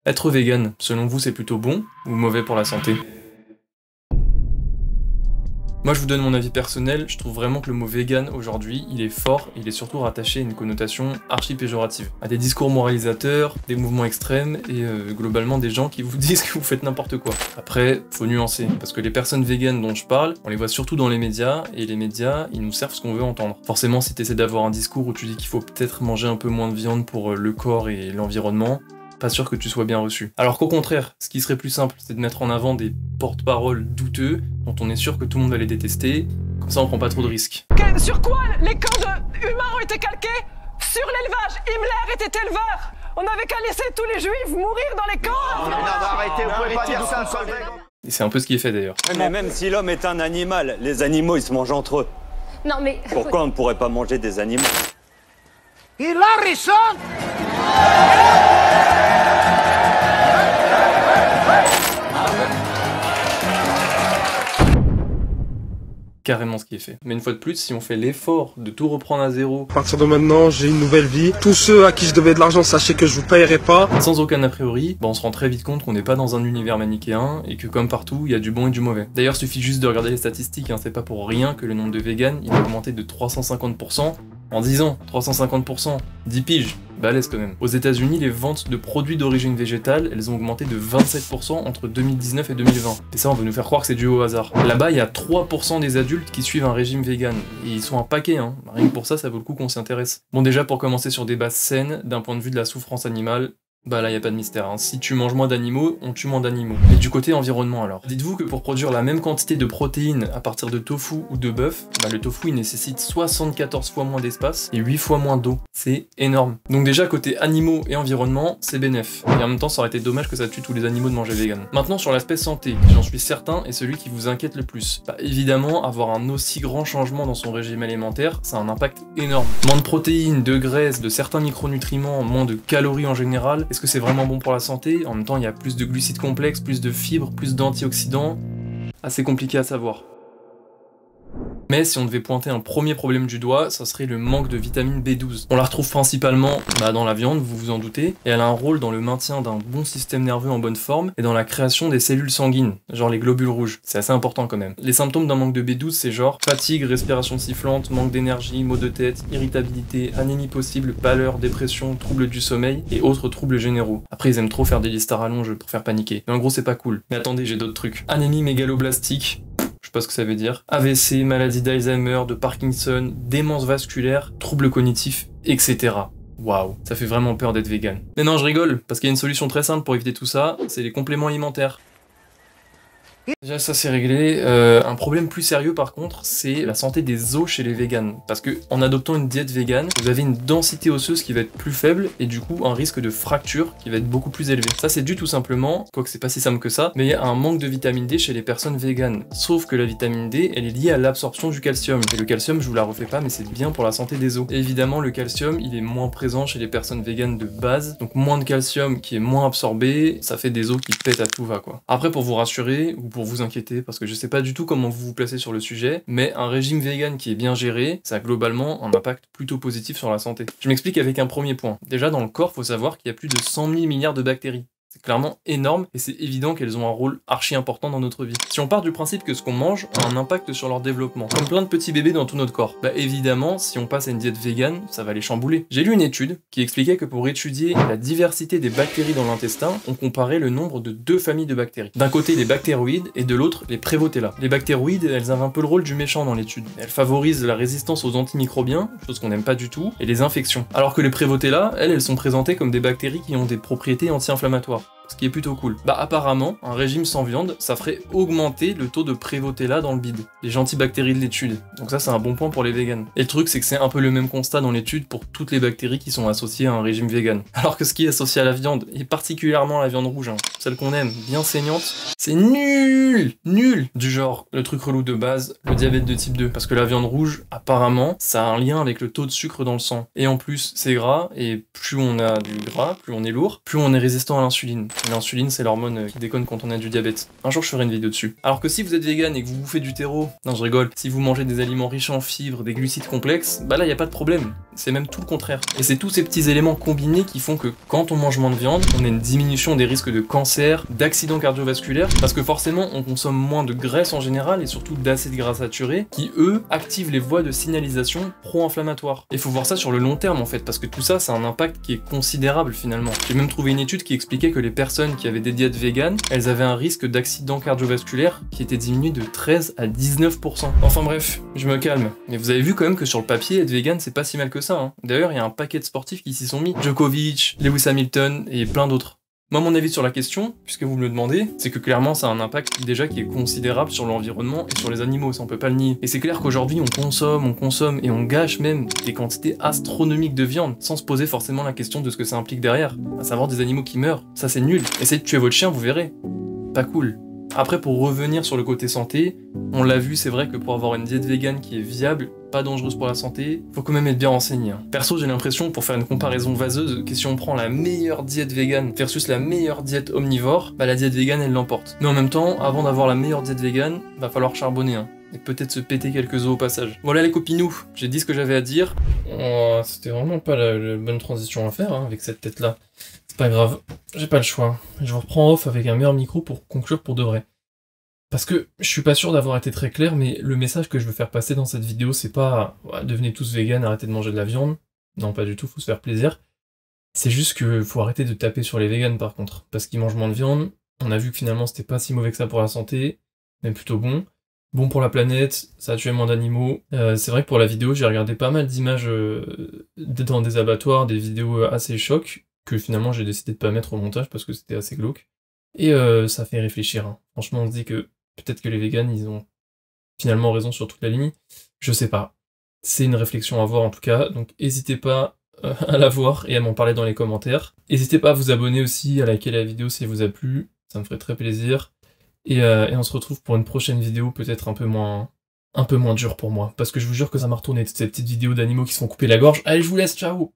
Être vegan, selon vous, c'est plutôt bon ou mauvais pour la santé? Moi je vous donne mon avis personnel, je trouve vraiment que le mot vegan aujourd'hui, il est fort, il est surtout rattaché à une connotation archi péjorative. À des discours moralisateurs, des mouvements extrêmes et globalement des gens qui vous disent que vous faites n'importe quoi. Après, faut nuancer, parce que les personnes véganes dont je parle, on les voit surtout dans les médias, et les médias, ils nous servent ce qu'on veut entendre. Forcément, si t'essaies d'avoir un discours où tu dis qu'il faut peut-être manger un peu moins de viande pour le corps et l'environnement, pas sûr que tu sois bien reçu. Alors qu'au contraire, ce qui serait plus simple, c'est de mettre en avant des porte-paroles douteux, dont on est sûr que tout le monde va les détester, comme ça on prend pas trop de risques. Sur quoi les camps humains ont été calqués? Sur l'élevage. Himmler était éleveur. On avait qu'à laisser tous les juifs mourir dans les camps. Non, arrêtez, vous pouvez pas dire ça, Solveig. Et c'est un peu ce qui est fait d'ailleurs. Mais même si l'homme est un animal, les animaux ils se mangent entre eux. Non mais... Pourquoi on ne pourrait pas manger des animaux? Il a raison. Carrément ce qui est fait. Mais une fois de plus, si on fait l'effort de tout reprendre à zéro, À partir de maintenant, j'ai une nouvelle vie. Tous ceux à qui je devais de l'argent, sachez que je vous payerai pas. sans aucun a priori, on se rend très vite compte qu'on n'est pas dans un univers manichéen et que comme partout, il y a du bon et du mauvais. D'ailleurs, suffit juste de regarder les statistiques, c'est pas pour rien que le nombre de véganes, il a augmenté de 350% en 10 ans. 350%, 10 piges, balèze quand même. Aux États-Unis, les ventes de produits d'origine végétale, elles ont augmenté de 27% entre 2019 et 2020. Et ça, on veut nous faire croire que c'est dû au hasard. Là-bas, il y a 3% des adultes qui suivent un régime vegan. Et ils sont un paquet, hein. Rien que pour ça, ça vaut le coup qu'on s'y intéresse. Bon, déjà, pour commencer sur des bases saines, d'un point de vue de la souffrance animale, bah là y a pas de mystère, hein. Si tu manges moins d'animaux, on tue moins d'animaux. Et du côté environnement alors. Dites-vous que pour produire la même quantité de protéines à partir de tofu ou de bœuf, le tofu il nécessite 74 fois moins d'espace et 8 fois moins d'eau. C'est énorme. Donc déjà côté animaux et environnement, c'est bénef. Et en même temps ça aurait été dommage que ça tue tous les animaux de manger vegan. Maintenant sur l'aspect santé, j'en suis certain est celui qui vous inquiète le plus. Bah évidemment, avoir un aussi grand changement dans son régime alimentaire, ça a un impact énorme. Moins de protéines, de graisses, de certains micronutriments, moins de calories en général. Est-ce que c'est vraiment bon pour la santé? En même temps, il y a plus de glucides complexes, plus de fibres, plus d'antioxydants. Assez compliqué à savoir. Mais si on devait pointer un premier problème du doigt, ça serait le manque de vitamine B12. On la retrouve principalement dans la viande, vous vous en doutez, et elle a un rôle dans le maintien d'un bon système nerveux en bonne forme et dans la création des cellules sanguines, genre les globules rouges. C'est assez important quand même. Les symptômes d'un manque de B12, c'est genre fatigue, respiration sifflante, manque d'énergie, maux de tête, irritabilité, anémie possible, pâleur, dépression, troubles du sommeil et autres troubles généraux. Après, ils aiment trop faire des listes à rallonge pour faire paniquer. Mais en gros, c'est pas cool. Mais attendez, j'ai d'autres trucs. Anémie mégaloblastique. Je sais pas ce que ça veut dire. AVC, maladie d'Alzheimer, de Parkinson, démence vasculaire, troubles cognitifs, etc. Waouh, ça fait vraiment peur d'être vegan. Mais non, je rigole, parce qu'il y a une solution très simple pour éviter tout ça, c'est les compléments alimentaires. Déjà ça c'est réglé. Un problème plus sérieux par contre, c'est la santé des os chez les véganes. Parce que en adoptant une diète végane, vous avez une densité osseuse qui va être plus faible et du coup un risque de fracture qui va être beaucoup plus élevé. Ça c'est dû tout simplement, quoique c'est pas si simple que ça, mais il y a un manque de vitamine D chez les personnes véganes. Sauf que la vitamine D, elle est liée à l'absorption du calcium. Et le calcium, je vous la refais pas, mais c'est bien pour la santé des os. Et évidemment le calcium, il est moins présent chez les personnes véganes de base. Donc moins de calcium qui est moins absorbé, ça fait des os qui pètent à tout va quoi. Après pour vous rassurer, ou pour vous inquiéter, parce que je sais pas du tout comment vous vous placez sur le sujet, mais un régime vegan qui est bien géré, ça a globalement un impact plutôt positif sur la santé. Je m'explique avec un premier point. Déjà dans le corps, faut savoir qu'il y a plus de 100 000 milliards de bactéries. C'est clairement énorme et c'est évident qu'elles ont un rôle archi important dans notre vie. Si on part du principe que ce qu'on mange a un impact sur leur développement, comme plein de petits bébés dans tout notre corps, bah évidemment, si on passe à une diète végane, ça va les chambouler. J'ai lu une étude qui expliquait que pour étudier la diversité des bactéries dans l'intestin, on comparait le nombre de 2 familles de bactéries. D'un côté les bactéroïdes et de l'autre les Prevotella. Les bactéroïdes, elles avaient un peu le rôle du méchant dans l'étude. Elles favorisent la résistance aux antimicrobiens, chose qu'on n'aime pas du tout, et les infections. Alors que les Prevotella, elles sont présentées comme des bactéries qui ont des propriétés anti-inflammatoires. Ce qui est plutôt cool. Bah apparemment, un régime sans viande, ça ferait augmenter le taux de Prevotella dans le bide. Les gentilles bactéries de l'étude. Donc ça c'est un bon point pour les végans. Et le truc c'est que c'est un peu le même constat dans l'étude pour toutes les bactéries qui sont associées à un régime vegan. Alors que ce qui est associé à la viande, et particulièrement la viande rouge, celle qu'on aime, bien saignante, c'est nul. Du genre, le truc relou de base, le diabète de type 2. Parce que la viande rouge, apparemment, ça a un lien avec le taux de sucre dans le sang. Et en plus, c'est gras, et plus on a du gras, plus on est lourd, plus on est résistant à l'insuline. L'insuline, c'est l'hormone qui déconne quand on a du diabète. Un jour, je ferai une vidéo dessus. Alors que si vous êtes vegan et que vous bouffez du terreau, non, je rigole, si vous mangez des aliments riches en fibres, des glucides complexes, bah là, y a pas de problème. c'est même tout le contraire. Et c'est tous ces petits éléments combinés qui font que quand on mange moins de viande, on a une diminution des risques de cancer, d'accidents cardiovasculaires, parce que forcément on consomme moins de graisse en général et surtout d'acides gras saturés qui eux activent les voies de signalisation pro-inflammatoires. Et il faut voir ça sur le long terme en fait, parce que tout ça, c'est un impact qui est considérable finalement. J'ai même trouvé une étude qui expliquait que les personnes qui avaient des diètes véganes, elles avaient un risque d'accident cardiovasculaire qui était diminué de 13 à 19%. Enfin bref, je me calme. Mais vous avez vu quand même que sur le papier, être vegan, c'est pas si mal que ça. Hein. D'ailleurs, il y a un paquet de sportifs qui s'y sont mis. Djokovic, Lewis Hamilton et plein d'autres. Moi, mon avis sur la question, puisque vous me le demandez, c'est que clairement, ça a un impact déjà qui est considérable sur l'environnement et sur les animaux, ça on peut pas le nier. Et c'est clair qu'aujourd'hui, on consomme et on gâche même des quantités astronomiques de viande, sans se poser forcément la question de ce que ça implique derrière, à savoir des animaux qui meurent. Ça c'est nul. Essayez de tuer votre chien, vous verrez. Pas cool. Après, pour revenir sur le côté santé, on l'a vu, c'est vrai que pour avoir une diète végane qui est viable, pas dangereuse pour la santé, faut quand même être bien renseigné. Hein. Perso, j'ai l'impression, pour faire une comparaison vaseuse, que si on prend la meilleure diète végane versus la meilleure diète omnivore, bah la diète végane elle l'emporte. Mais en même temps, avant d'avoir la meilleure diète végane, va falloir charbonner, hein. Et peut-être se péter quelques os au passage. Voilà les copinous, j'ai dit ce que j'avais à dire. Oh, c'était vraiment pas la bonne transition à faire, hein, avec cette tête-là. C'est pas grave, j'ai pas le choix. Je vous reprends off avec un meilleur micro pour conclure pour de vrai. Parce que je suis pas sûr d'avoir été très clair, mais le message que je veux faire passer dans cette vidéo, c'est pas ouais, devenez tous véganes, arrêtez de manger de la viande. Non, pas du tout, faut se faire plaisir. C'est juste que faut arrêter de taper sur les véganes par contre, parce qu'ils mangent moins de viande. On a vu que finalement c'était pas si mauvais que ça pour la santé, même plutôt bon. Bon pour la planète, ça a tué moins d'animaux. C'est vrai que pour la vidéo, j'ai regardé pas mal d'images dans des abattoirs, des vidéos assez chocs, que finalement j'ai décidé de pas mettre au montage parce que c'était assez glauque. Et ça fait réfléchir. Hein. Franchement, on se dit que peut-être que les véganes, ils ont finalement raison sur toute la ligne. Je sais pas. C'est une réflexion à avoir en tout cas, donc n'hésitez pas à la voir et à m'en parler dans les commentaires. N'hésitez pas à vous abonner aussi, à liker la vidéo si elle vous a plu, ça me ferait très plaisir. Et on se retrouve pour une prochaine vidéo peut-être un peu moins dure pour moi, parce que je vous jure que ça m'a retourné toutes ces petites vidéos d'animaux qui se font couper la gorge. Allez, je vous laisse, ciao!